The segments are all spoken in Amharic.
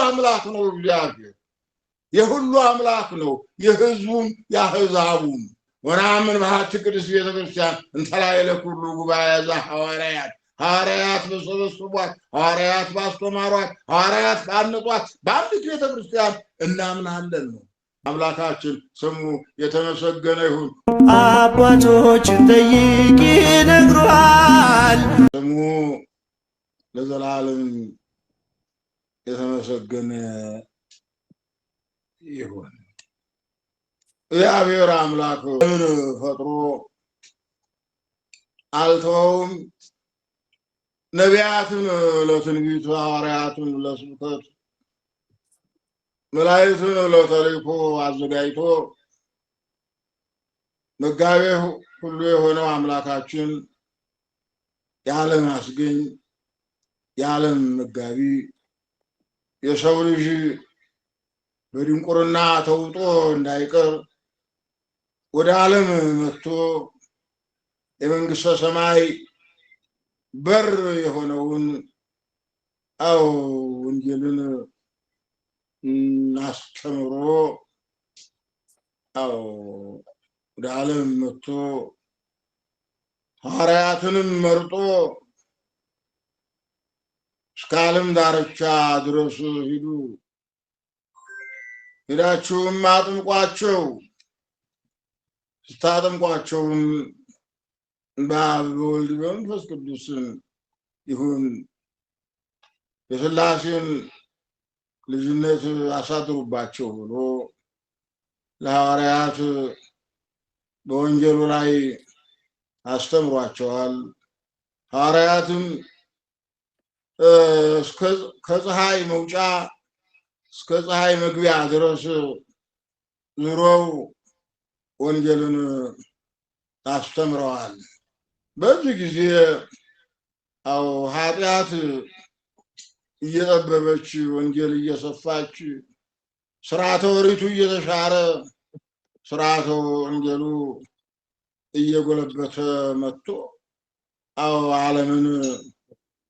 አምላክ ነው እግዚአብሔር የሁሉ አምላክ ነው የሕዝቡም ያሕዛቡም ወናምን በሃት ቅድስት ቤተክርስቲያን እንተላይለ ኩሉ ጉባኤ ዘሐዋርያት ሐዋርያት በሰበሰቧት ሐዋርያት ባስተማሯት ሐዋርያት ባነጿት በአንዲት ቤተክርስቲያን እናምናለን ነው አምላካችን ስሙ የተመሰገነ ይሁን አባቶችን ጠይቅ ይነግሩሃል ስሙ ለዘላለም የተመሰገነ ይሁን እግዚአብሔር አምላክ ፈጥሮ አልተውም ነቢያትን ለትንቢት ሐዋርያትን ለስብከት መላእክትን ለተልእኮ አዘጋጅቶ መጋቤ ሁሉ የሆነው አምላካችን የዓለም አስገኝ የዓለም መጋቢ የሰው ልጅ በድንቁርና ተውጦ እንዳይቀር ወደ ዓለም መጥቶ የመንግስተ ሰማይ በር የሆነውን ወንጌልን አስተምሮ ወደ ዓለም መጥቶ ሐዋርያትንም መርጦ እስከ ዓለም ዳርቻ ድረስ ሂዱ ሄዳችሁም አጥምቋቸው ስታጠምቋቸውም በአብ በወልድ በመንፈስ ቅዱስ ይሁን የሥላሴን ልጅነት አሳድሩባቸው ብሎ ለሐዋርያት በወንጌሉ ላይ አስተምሯቸዋል ሐዋርያትም ከፀሐይ መውጫ እስከ ፀሐይ መግቢያ ድረስ ዙረው ወንጌልን አስተምረዋል በዚህ ጊዜ ኃጢአት እየጠበበች ወንጌል እየሰፋች ሥርዓተ ኦሪቱ እየተሻረ ሥርዓተ ወንጌሉ እየጎለበተ መጥቶ ዓለምን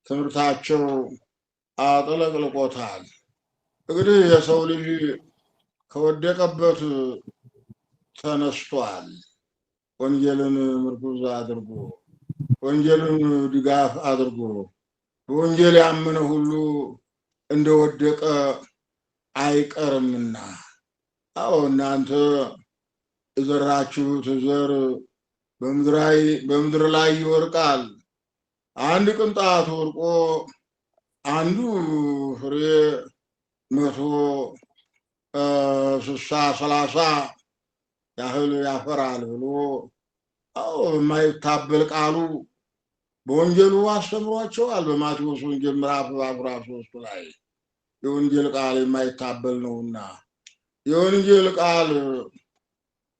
ትምህርታቸው አጥለቅልቆታል እንግዲህ የሰው ልጅ ከወደቀበት ተነስቷል ወንጌልን ምርኩዝ አድርጎ ወንጌልን ድጋፍ አድርጎ በወንጌል ያመነ ሁሉ እንደወደቀ አይቀርምና እናንተ የዘራችሁት ዘር በምድር ላይ ይወድቃል አንድ ቅንጣት ወድቆ አንዱ ፍሬ 160-30 ያህል ያፈራል ብሎ የማይታበል ቃሉ በወንጌሉ አስተምሯቸዋል በማቴዎስ ወንጌል ምዕራፍ 13 ላይ የወንጌል ቃል የማይታበል ነውና የወንጌል ቃል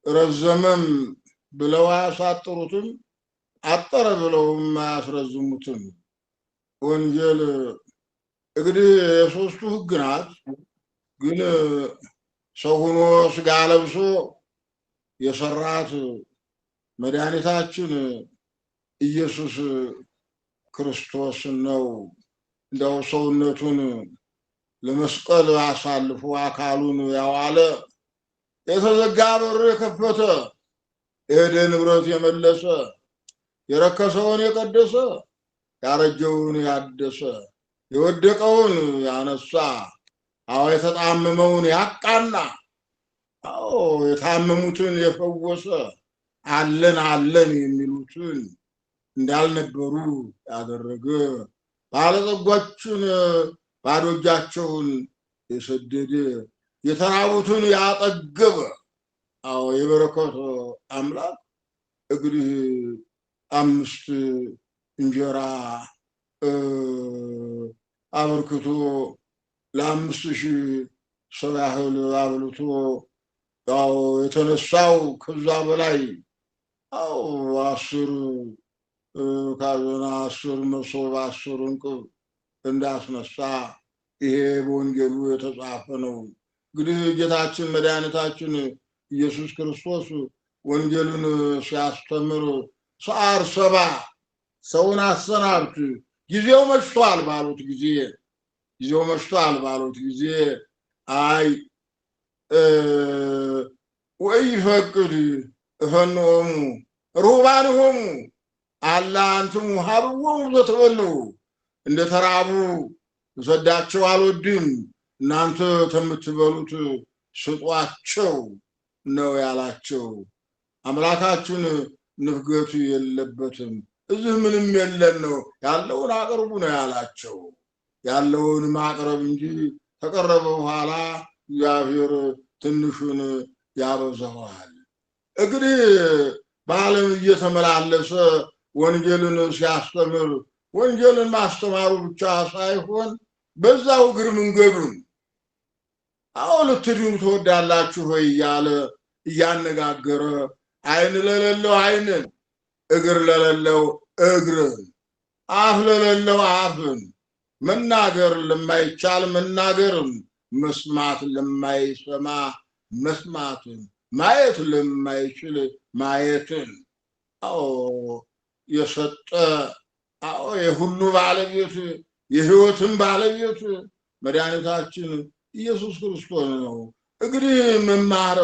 ረዘመም ብለው አያሳጥሩትም አጠረ ብለውም አያስረዝሙትም ወንጌል እንግዲህ የሶስቱ ሕግ ናት ግን ሰው ሆኖ ሥጋ ለብሶ የሰራት መድኃኒታችን ኢየሱስ ክርስቶስ ነው እንደው ሰውነቱን ለመስቀል አሳልፎ አካሉን ያዋለ የተዘጋ በር የከፈተ የሄደ ንብረት የመለሰ የረከሰውን የቀደሰ ያረጀውን ያደሰ የወደቀውን ያነሳ የተጣመመውን ያቃና የታመሙትን የፈወሰ አለን የሚሉትን እንዳልነበሩ ያደረገ ባለጸጎችን ባዶ እጃቸውን የሰደደ የተራቡትን ያጠገበ የበረከት አምላክ እንግዲህ 5 እንጀራ አበርክቶ ለ5,000 ሰው ያህል አብልቶ የተነሳው ከዛ በላይ 10 ካዝና 10 መሶብ 10 እንቅብ እንዳስነሳ ይሄ በወንጌሉ የተጻፈ ነው እንግዲህ ጌታችን መድኃኒታችን ኢየሱስ ክርስቶስ ወንጌልን ሲያስተምር ሰዓር 7 ሰውን አሰናብት ጊዜው መሽቷል ባሉት ጊዜ ጊዜው መሽቷል ባሉት ጊዜ አይ ወይፈቅድ እፈንኦሙ ሩባንሆሙ አላ አንትሙ ሀብዎሙ ዘትበልዑ እንደተራቡ ሰዳቸው አልወድም እናንተ ከምትበሉት ስጧቸው ነው ያላቸው። አምላካችን ንፍገቱ የለበትም። እዚህ ምንም የለን ነው ያለውን አቅርቡ ነው ያላቸው። ያለውን ማቅረብ እንጂ ተቀረበ በኋላ እግዚአብሔር ትንሹን ያበዛዋል። እንግዲህ በዓለም እየተመላለሰ ወንጌልን ሲያስተምር ወንጌልን ማስተማሩ ብቻ ሳይሆን በዛው እግር መንገዱን ልትድኑ ትወዳላችሁ ሆይ እያለ እያነጋገረ ዓይን ለሌለው ዓይንን፣ እግር ለሌለው እግርን፣ አፍ ለሌለው አፍን፣ መናገር ለማይቻል መናገርን፣ መስማት ለማይሰማ መስማትን፣ ማየት ለማይችል ማየትን የሰጠ የሁሉ ባለቤት የሕይወትን ባለቤት መድኃኒታችን ኢየሱስ ክርስቶስ ነው። እንግዲህ መማር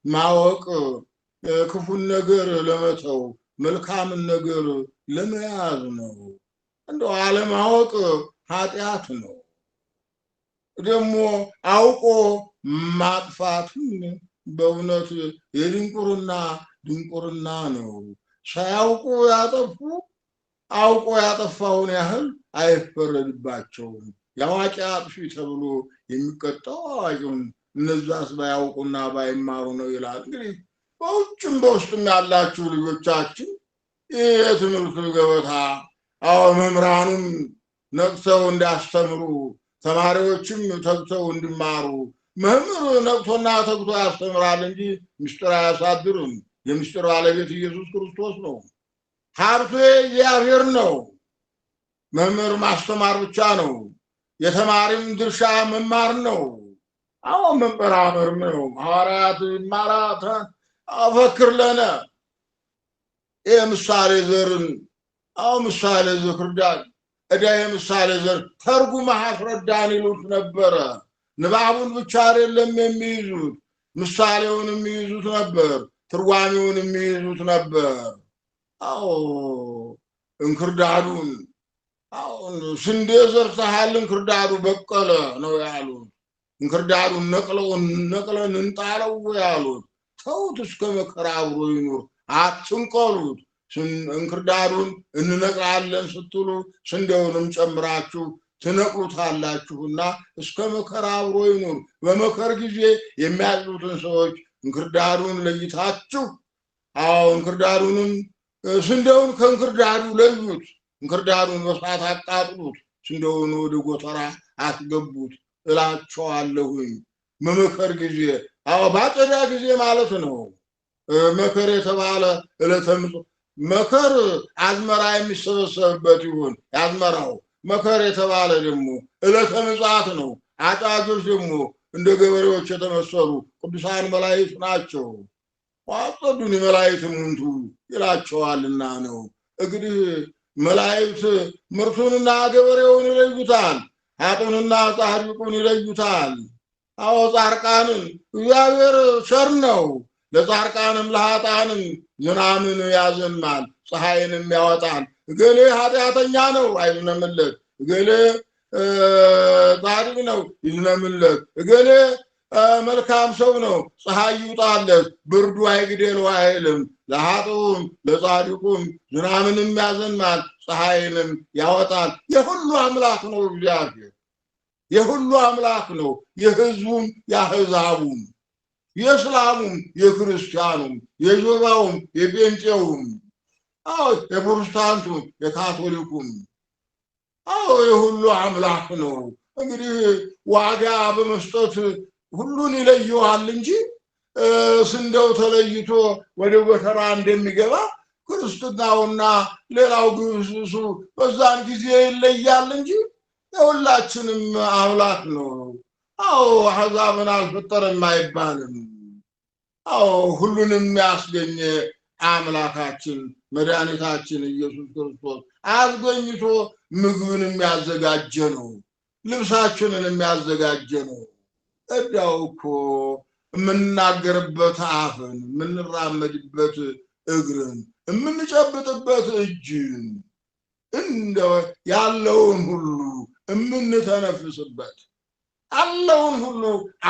ማወቅ ክፉን ነገር ለመተው መልካምን ነገር ለመያዝ ነው። እንደው አለማወቅ ኃጢአት ነው። ደግሞ አውቆ ማጥፋትን በእውነት የድንቁርና ድንቁርና ነው። ሳያውቁ ያጠፉ አውቆ ያጠፋውን ያህል አይፈረድባቸውም። የአዋቂ አጥፊ ተብሎ የሚቀጣው አዋቂውን እነዛስ ባያውቁና ባይማሩ ነው ይላል። እንግዲህ በውጭም በውስጥም ያላችሁ ልጆቻችን የትምህርት ገበታ መምህራኑም ነቅተው እንዲያስተምሩ ተማሪዎችም ተግተው እንዲማሩ። መምህር ነቅቶና ተግቶ ያስተምራል እንጂ ምስጢር አያሳድርም። የምስጢር ባለቤት ኢየሱስ ክርስቶስ ነው። ሀብቱ እግዚአብሔር ነው። መምህር ማስተማር ብቻ ነው። የተማሪም ድርሻ መማር ነው። መመራመር ነው። ሐዋርያት ይማራ ፈክር ለነ ምሳሌ ዘርን ምሳሌ ዘክርዳን የምሳሌ ዘር ተርጉመህ አስረዳን ይሉት ነበረ። ንባቡን ብቻ አይደለም የሚይዙት፣ ምሳሌውን የሚይዙት ነበር፣ ትርጓሜውን የሚይዙት ነበር። እንክርዳዱን ስንዴ ዘርተሃል እንክርዳዱ በቀለ ነው ያሉት። እንክርዳዱን ነቅለን እንጣለው ያሉት። ተውት እስከ መከራ አብሮ ይኑር፣ አትንቀሉት። እንክርዳዱን እንነቅላለን ስትሉ ስንዴውንም ጨምራችሁ ትነቅሉታላችሁና እስከ መከራ አብሮ ይኑር። በመከር ጊዜ የሚያጭዱትን ሰዎች እንክርዳዱን ለይታችሁ እንክርዳዱንም ስንዴውን ከእንክርዳዱ ለዩት። እንክርዳዱን በእሳት አቃጥሉት፣ ስንዴውን ወደ ጎተራ አስገቡት እላቸዋለሁኝ። በመከር ጊዜ ባጨዳ ጊዜ ማለት ነው። መከር የተባለ ዕለተ ምጽአት መከር አዝመራ የሚሰበሰብበት ይሁን ያዝመራው። መከር የተባለ ደግሞ ዕለተ ምጽአት ነው። አጫጆች ደግሞ እንደ ገበሬዎች የተመሰሉ ቅዱሳን መላእክት ናቸው። ዋጠዱን መላእክት ሙንቱ ይላቸዋልና ነው። እንግዲህ መላእክት ምርቱንና ገበሬውን ይለዩታል፣ ኃጥኡንና ጻድቁን ይለዩታል። ጻድቃንን እግዚአብሔር ቸር ነው። ለጻድቃንም ለኃጥአንም ዝናምን ያዘንማል፣ ፀሐይንም ያወጣል። እገሌ ኃጢአተኛ ነው አይዝነምለት፣ እገሌ ጻድቅ ነው ይዝነምለት፣ እገሌ መልካም ሰው ነው ፀሐይ ይውጣለት ብርዱ አይግደለው አይልም። ለኃጥኡም ለጻድቁም ዝናምንም ያዘንማል፣ ፀሐይንም ያወጣል። የሁሉ አምላክ ነው እግዚአብሔር፣ የሁሉ አምላክ ነው። የሕዝቡም የአሕዛቡም፣ የእስላሙም የክርስቲያኑም፣ የጆባውም የጴንጤውም፣ የፕሮቴስታንቱም የካቶሊኩም የሁሉ አምላክ ነው። እንግዲህ ዋጋ በመስጠት ሁሉን ይለየዋል እንጂ ስንዴው ተለይቶ ወደ ጎተራ እንደሚገባ ክርስትናውና ሌላው ግብስብሱ በዛን ጊዜ ይለያል እንጂ የሁላችንም አምላክ ነው። አሕዛብን አልፈጠረም አይባልም። ሁሉንም ያስገኘ አምላካችን መድኃኒታችን ኢየሱስ ክርስቶስ አስገኝቶ ምግብንም ያዘጋጀ ነው። ልብሳችንን የሚያዘጋጀ ነው። እዳው እኮ የምንናገርበት አፍን፣ የምንራመድበት እግርን፣ የምንጨብጥበት እጅን እንደው ያለውን ሁሉ የምንተነፍስበት ያለውን ሁሉ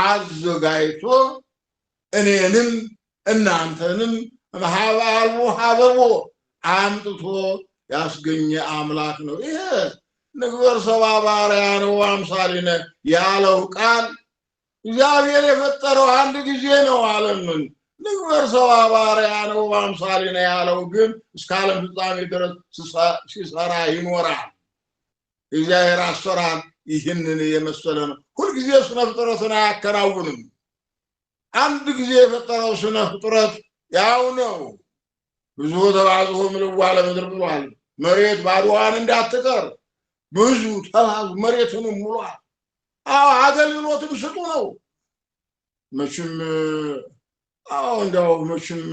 አዘጋጅቶ እኔንም እናንተንም ሀበቦ አምጥቶ ያስገኘ አምላክ ነው። ይሄ ንግበር ሰብአ በአርአያነ ወአምሳሊነ ያለው ቃል እግዚአብሔር የፈጠረው አንድ ጊዜ ነው ዓለምን። ንግበር ሰብአ በአርአያነ ወአምሳሊነ ያለው ግን እስከ ዓለም ፍጻሜ ድረስ ሲሰራ ይኖራል። እግዚአብሔር አሰራር ይህንን የመሰለ ነው። ሁልጊዜ ስነ ፍጥረትን አያከናውንም። አንድ ጊዜ የፈጠረው ስነ ፍጥረት ያው ነው። ብዙ ተባዙ ምልዋ ለምድር ብሏል። መሬት ባዶዋን እንዳትቀር ብዙ ተባዙ፣ መሬትንም ሙሏል። አገልግሎትም ስጡ ነው። መቼም እንደው መቼም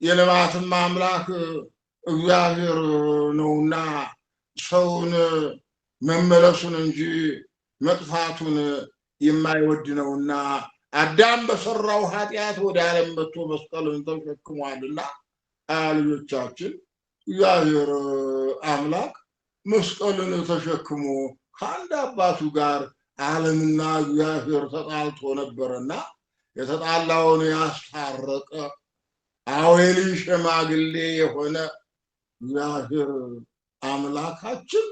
የልማትም አምላክ እግዚአብሔር ነውና ሰውን መመለሱን እንጂ መጥፋቱን የማይወድ ነውና አዳም በሰራው ኃጢአት ወደ ዓለም መጥቶ መስቀልን ተሸክሟልና ልጆቻችን እግዚአብሔር አምላክ መስቀልን ተሸክሞ ከአንድ አባቱ ጋር ዓለምና እግዚአብሔር ተጣልቶ ነበርና የተጣላውን ያስታረቀ አዌሊ ሽማግሌ የሆነ እግዚአብሔር አምላካችን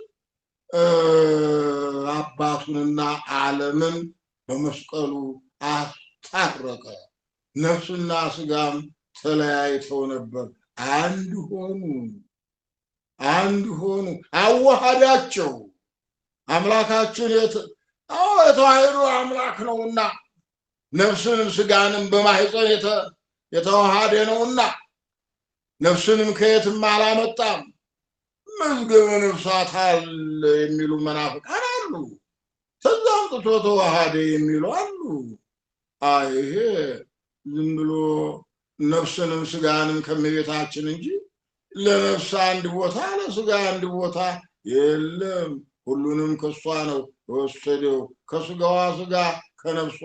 አባቱንና ዓለምን በመስቀሉ አስታረቀ። ነፍስና ስጋም ተለያይተው ነበር፣ አንድ ሆኑ፣ አዋሃዳቸው። አምላካችን የተዋሕዶ አምላክ ነውና ነፍስንም ስጋንም በማህፀን የተዋሃደ ነውና ነፍስንም ከየትም አላመጣም። መዝገበ ነፍሳት አለ የሚሉ መናፍቃን አሉ። ከዛ አምጥቶ ተዋሃደ የሚሉ አሉ። ይሄ ዝም ብሎ ነፍስንም ስጋንም ከመቤታችን እንጂ ለነፍስ አንድ ቦታ ለስጋ አንድ ቦታ የለም። ሁሉንም ከሷ ነው የወሰደው። ከስጋዋ ስጋ ከነፍሷ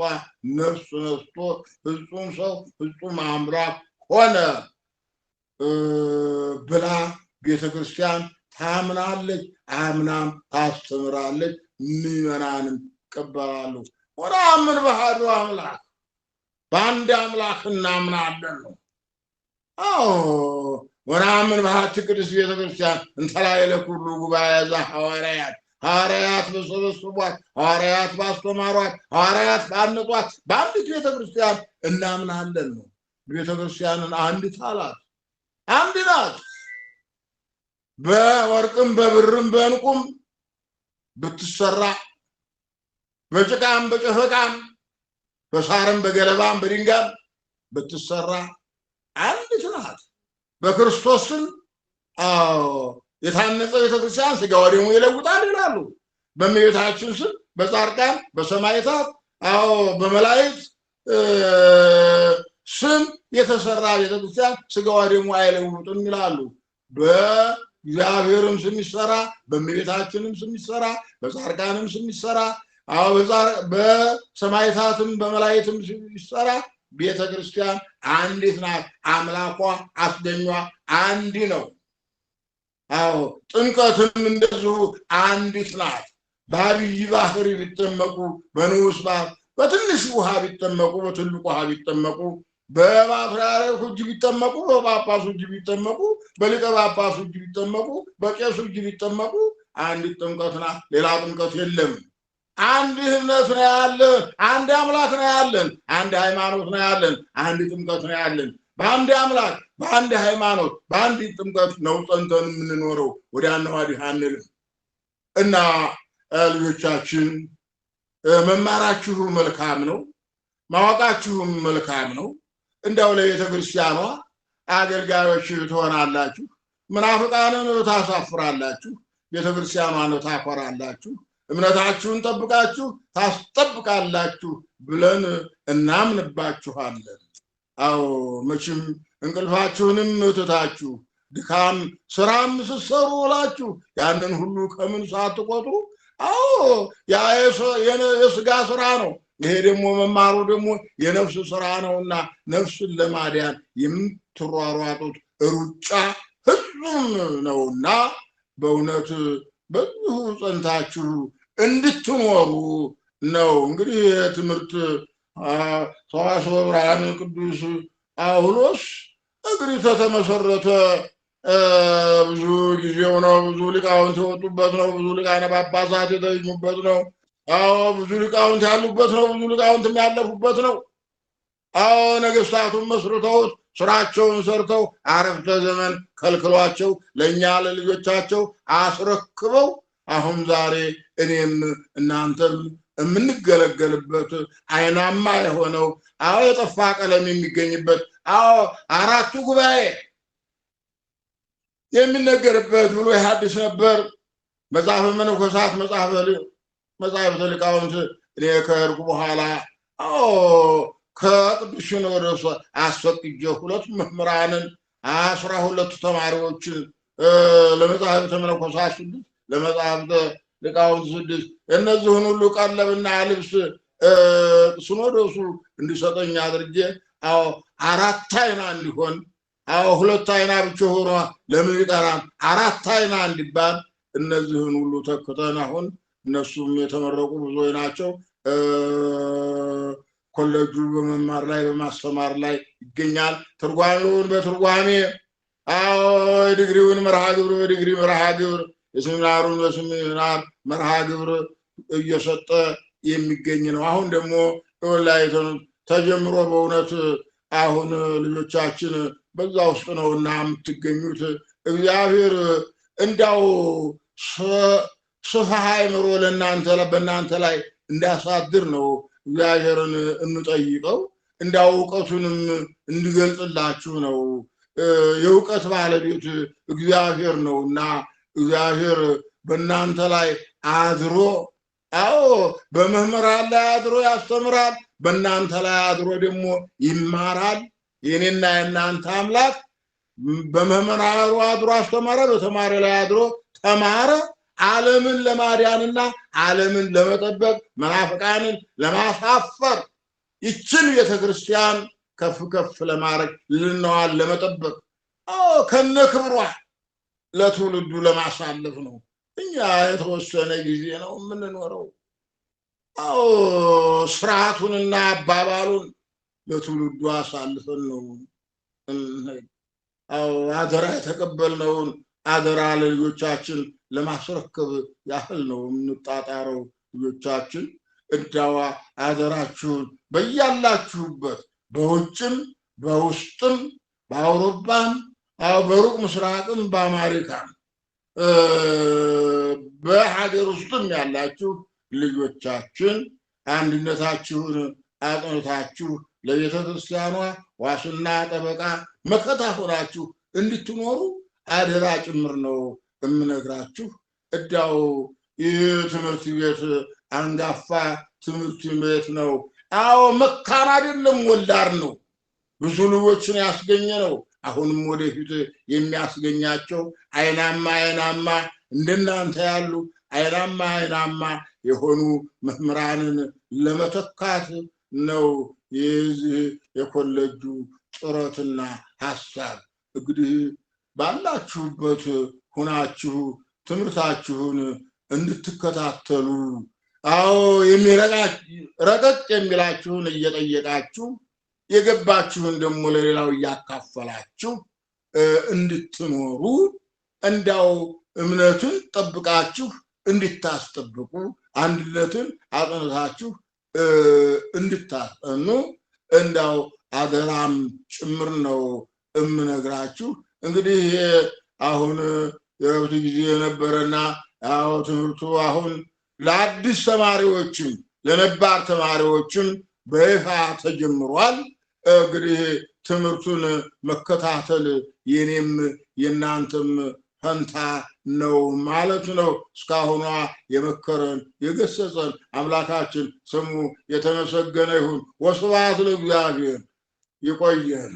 ነፍስ ነስቶ ፍጹም ሰው ፍጹም አምላክ ሆነ ብላ ቤተክርስቲያን ታምናለች። አምናም ታስተምራለች። ምዕመናንም ይቀበላሉ። ወነአምን በአሐዱ አምላክ፣ በአንድ አምላክ እናምናለን ነው። ወነአምን በአሐቲ ቅድስት ቤተክርስቲያን እንተ ላዕለ ኩሉ ጉባኤ ዘሐዋርያት፣ ሐዋርያት በሰበሰቧት፣ ሐዋርያት ባስተማሯት፣ ሐዋርያት ባነጿት በአንዲት ቤተክርስቲያን እናምናለን ነው። ቤተክርስቲያንን አንዲት አላት፣ አንድ ናት። በወርቅም በብርም በዕንቁም ብትሰራ በጭቃም በጨፈቃም በሳርም በገለባም በድንጋይም ብትሰራ አንዲት ናት። በክርስቶስ ስም የታነጸ ቤተክርስቲያን ስጋ ወደሙ ይለውጣል ይላሉ። በእመቤታችን ስም በጻድቃን በሰማዕታት በመላእክት ስም የተሰራ ቤተክርስቲያን ስጋ ወደሙ አይለውጥም ይላሉ። በእግዚአብሔርም ስም ይሰራ፣ በእመቤታችንም ስም ይሰራ፣ በጻድቃንም ስም ይሰራ፣ በሰማዕታትም በመላእክትም ስም ይሰራ ቤተክርስቲያን አንዲት ናት። አምላኳ አስገኟ አንድ ነው። ጥምቀትም እንደዚሁ አንዲት ናት። በአብይ ባህር ቢጠመቁ፣ በንዑስ ባህር በትንሽ ውሃ ቢጠመቁ፣ በትልቁ ውሃ ቢጠመቁ፣ በፓትርያርኩ እጅ ቢጠመቁ፣ በጳጳሱ እጅ ቢጠመቁ፣ በሊቀ ጳጳሱ እጅ ቢጠመቁ፣ በቄሱ እጅ ቢጠመቁ አንዲት ጥምቀት ናት። ሌላ ጥምቀት የለም። አንድ እምነት ነው ያለን፣ አንድ አምላክ ነው ያለን፣ አንድ ሃይማኖት ነው ያለን፣ አንድ ጥምቀት ነው ያለን። በአንድ አምላክ በአንድ ሃይማኖት በአንድ ጥምቀት ነው ጸንተን የምንኖረው። ወዲያና ወዲህ አንልም እና ልጆቻችን መማራችሁ መልካም ነው፣ ማወቃችሁም መልካም ነው። እንደው ለቤተ ክርስቲያኗ አገልጋዮች ትሆናላችሁ። ምናፍቃንን ታሳፍራላችሁ፣ ቤተ ክርስቲያኗን ታኮራላችሁ፣ እምነታችሁን ጠብቃችሁ ታስጠብቃላችሁ ብለን እናምንባችኋለን። መቼም እንቅልፋችሁንም ትታችሁ ድካም ስራም ስትሰሩ ውላችሁ ያንን ሁሉ ከምን ሳትቆጥሩ አዎ ያ የስጋ ስራ ነው። ይሄ ደግሞ መማሩ ደግሞ የነፍስ ስራ ነውና ነፍስን ለማዳን የምትሯሯጡት ሩጫ ፍጹም ነውና በእውነት በዚሁ ጸንታችሁ እንድትኖሩ ነው። እንግዲህ ትምህርት ሰዋስወ ብርሃን ቅዱስ ጳውሎስ እንግዲህ ተመሰረተ ብዙ ጊዜው ነው። ብዙ ሊቃውንት የወጡበት ነው። ብዙ ሊቃነ ጳጳሳት የተገኙበት ነው። አዎ ብዙ ሊቃውንት ያሉበት ነው። ብዙ ሊቃውንት ያለፉበት ነው። አዎ ነገስታቱን መስርተውት ስራቸውን ሰርተው አረፍተ ዘመን ከልክሏቸው ለእኛ ለልጆቻቸው አስረክበው አሁን ዛሬ እኔም እናንተም የምንገለገልበት አይናማ የሆነው አዎ የጠፋ ቀለም የሚገኝበት አዎ አራቱ ጉባኤ የሚነገርበት ብሎ ሐዲስ ነበር። መጽሐፈ መነኮሳት መጽሐፈ ሊቃውንት እኔ ከሄድኩ በኋላ አዎ ከቅዱስ ሲኖዶስ አስፈቅጄ 2 መምህራንን 12 ተማሪዎችን ለመጽሐፈ መነኮሳት 6 ለመጽሐፈ ሊቃውንት 6 እነዚህን ሁሉ ቀለብና ልብስ ሲኖዶሱ እንዲሰጠኝ አድርጌ አዎ 4 አይና እንዲሆን አዎ 2 አይና ብቻ ሆኖ ለምን ይቀራል 4 አይና እንዲባል እነዚህን ሁሉ ተከተን አሁን እነሱም የተመረቁ ብዙዎች ናቸው። ኮሌጁ በመማር ላይ በማስተማር ላይ ይገኛል። ትርጓሜውን በትርጓሜ አዎ ዲግሪውን መርሃ ግብር በዲግሪ መርሃ ግብር የሴሚናሩን በሴሚናር መርሃ ግብር እየሰጠ የሚገኝ ነው። አሁን ደግሞ ወላይተን ተጀምሮ በእውነት አሁን ልጆቻችን በዛ ውስጥ ነውና የምትገኙት እግዚአብሔር እንዳው ስፋ አእምሮ በእናንተ ላይ እንዳሳድር ነው እግዚአብሔርን እንጠይቀው። እንዳው እውቀቱንም እንዲገልጽላችሁ ነው። የእውቀት ባለቤት እግዚአብሔር ነውና እግዚአብሔር በእናንተ ላይ አድሮ አዎ በመምህራን ላይ አድሮ ያስተምራል። በእናንተ ላይ አድሮ ደግሞ ይማራል። የኔና የእናንተ አምላክ በመምህራኑ አድሮ አስተማረ፣ በተማሪ ላይ አድሮ ተማረ። ዓለምን ለማዳንና ዓለምን ለመጠበቅ መናፍቃንን ለማሳፈር ይችን ቤተክርስቲያን ከፍ ከፍ ለማድረግ ልናዋል ለመጠበቅ ከነ ክብሯ ለትውልዱ ለማሳለፍ ነው። እኛ የተወሰነ ጊዜ ነው የምንኖረው። አዎ ስርዓቱንና አባባሉን ለትውልዱ አሳልፈን ነው አዎ አደራ የተቀበልነውን አደራ ለልጆቻችን ለማስረከብ ያህል ነው የምንጣጣረው። ልጆቻችን እንዳዋ አደራችሁን በያላችሁበት በውጭም በውስጥም በአውሮፓም በሩቅ ምስራቅም በአሜሪካም በሀገር ውስጥም ያላችሁ ልጆቻችን አንድነታችሁን አጥንታችሁ ለቤተ ክርስቲያኗ ዋስና ጠበቃ መከታ ሆናችሁ እንድትኖሩ አደራ ጭምር ነው የምነግራችሁ። እዳው ይህ ትምህርት ቤት አንጋፋ ትምህርት ቤት ነው። አዎ መካን አይደለም ወላድ ነው። ብዙ ልጆችን ያስገኘ ነው። አሁንም ወደፊት የሚያስገኛቸው አይናማ እንደናንተ ያሉ አይናማ የሆኑ መምህራንን ለመተካት ነው የዚህ የኮሌጁ ጥረትና ሐሳብ። እንግዲህ ባላችሁበት ሆናችሁ ትምህርታችሁን እንድትከታተሉ አዎ ረቀቅ የሚላችሁን እየጠየቃችሁ የገባችሁን ደግሞ ለሌላው እያካፈላችሁ እንድትኖሩ እንዳው እምነቱን ጠብቃችሁ እንድታስጠብቁ አንድነትን አጥንታችሁ እንድታጠኑ እንዳው አደራም ጭምር ነው እምነግራችሁ። እንግዲህ አሁን የረፍት ጊዜ ነበረና አዎ ትምህርቱ አሁን ለአዲስ ተማሪዎችም ለነባር ተማሪዎችም በይፋ ተጀምሯል። እንግዲህ ትምህርቱን መከታተል የኔም የናንተም ፈንታ ነው ማለት ነው። እስካሁኗ የመከረን የገሰጸን አምላካችን ስሙ የተመሰገነ ይሁን። ወስብሐት ለእግዚአብሔር። ይቆየን።